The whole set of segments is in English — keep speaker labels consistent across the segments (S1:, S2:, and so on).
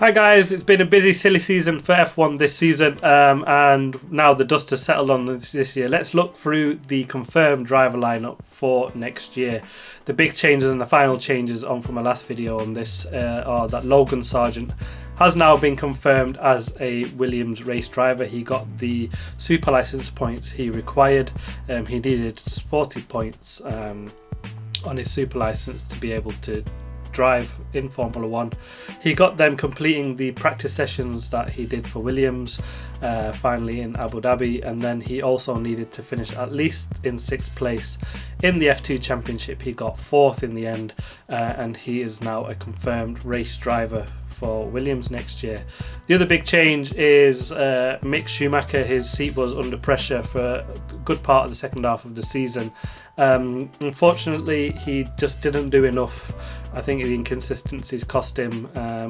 S1: Hi guys, it's been a busy silly season for F1 this season, and now the dust has settled on this year. Let's look through the confirmed driver lineup for next year. The big changes and the final changes on from my last video on this are that Logan Sargeant has now been confirmed as a Williams race driver. He got the super license points he required. He needed 40 points on his super license to be able to drive in Formula 1. He got them completing the practice sessions that he did for Williams finally in Abu Dhabi, and then he also needed to finish at least in 6th place in the F2 Championship. He got 4th in the end, and he is now a confirmed race driver for Williams next year. The other big change is Mick Schumacher. His seat was under pressure for a good part of the second half of the season. Unfortunately, he just didn't do enough. I think the inconsistencies cost him.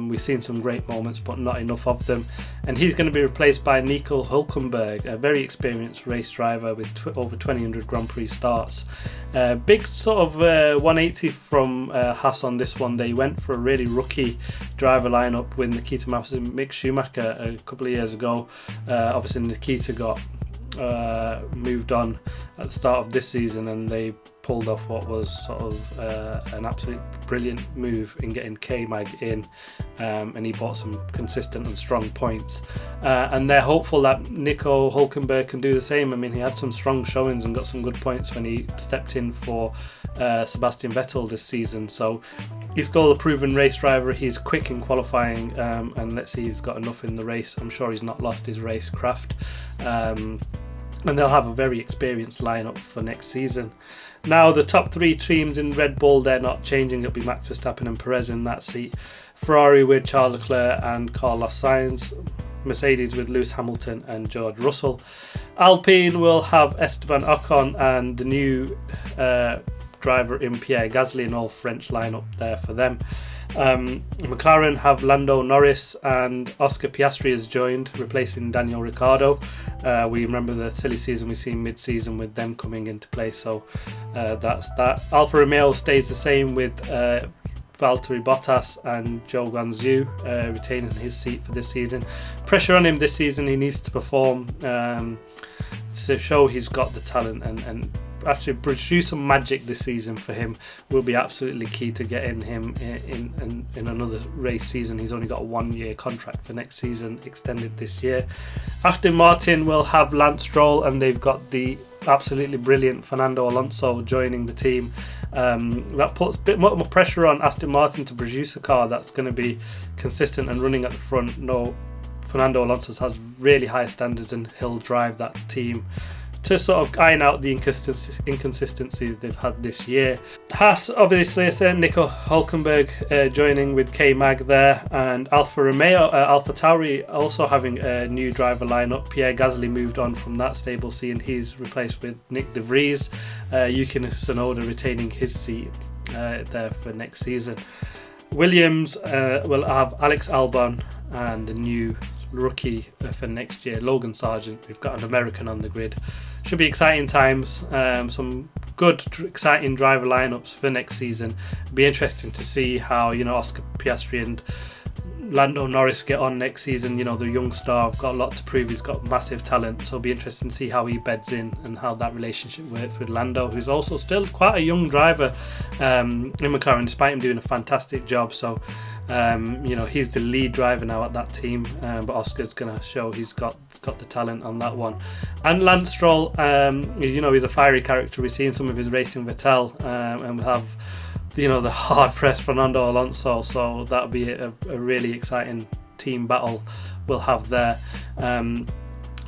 S1: We've seen some great moments, but not enough of them. And he's going to be replaced by Nico Hülkenberg, a very experienced race driver with over 200 Grand Prix starts. Big sort of 180 from Haas on this one. They went for a really rookie driver lineup with Nikita Mazepin and Mick Schumacher a couple of years ago. Obviously, Nikita got moved on at the start of this season, and they pulled off what was sort of an absolute brilliant move in getting K-Mag in, and he bought some consistent and strong points, and they're hopeful that Nico Hülkenberg can do the same. I mean, he had some strong showings and got some good points when he stepped in for Sebastian Vettel this season, so he's still a proven race driver. He's quick in qualifying, and let's see if he's got enough in the race. I'm sure he's not lost his race craft. And they'll have a very experienced lineup for next season. Now, the top 3 teams in Red Bull, they're not changing. It'll be Max Verstappen and Perez in that seat. Ferrari with Charles Leclerc and Carlos Sainz. Mercedes with Lewis Hamilton and George Russell. Alpine will have Esteban Ocon and the new driver in Pierre Gasly, an all French lineup there for them. McLaren have Lando Norris, and Oscar Piastri has joined, replacing Daniel Ricciardo. We remember the silly season we seen mid-season with them coming into play, so that's that. Alfa Romeo stays the same with Valtteri Bottas and Zhou Guanyu retaining his seat for this season. Pressure on him this season. He needs to perform to show he's got the talent, and actually produce some magic this season for him will be absolutely key to getting him in another race season. He's only got a 1-year contract for next season, extended this year. Aston Martin will have Lance Stroll, and they've got the absolutely brilliant Fernando Alonso joining the team. That puts a bit more pressure on Aston Martin to produce a car that's going to be consistent and running at the front. No, Fernando Alonso has really high standards, and he'll drive that team to sort of iron out the inconsistency they've had this year. Haas, obviously, Nico Hülkenberg joining with K-Mag there, and Alfa Tauri also having a new driver lineup. Pierre Gasly moved on from that stable, seeing he's replaced with Nick De Vries. Yuki Tsunoda retaining his seat there for next season. Williams will have Alex Albon and the new rookie for next year, Logan Sargeant. We've got an American on the grid. Should be exciting times. Some good, exciting driver lineups for next season. It'll be interesting to see how Oscar Piastri and Lando Norris get on next season. The young star have got a lot to prove. He's got massive talent, so it'll be interesting to see how he beds in and how that relationship works with Lando, who's also still quite a young driver in McLaren, despite him doing a fantastic job. So he's the lead driver now at that team, but Oscar's going to show he's got the talent on that one. And Lance Stroll, he's a fiery character. We've seen some of his racing Vettel, and we have the hard-pressed Fernando Alonso, so that'll be a really exciting team battle we'll have there.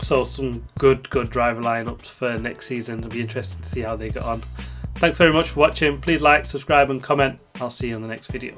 S1: So some good driver lineups for next season. It'll be interesting to see how they get on. Thanks very much for watching. Please like, subscribe and comment. I'll see you in the next video.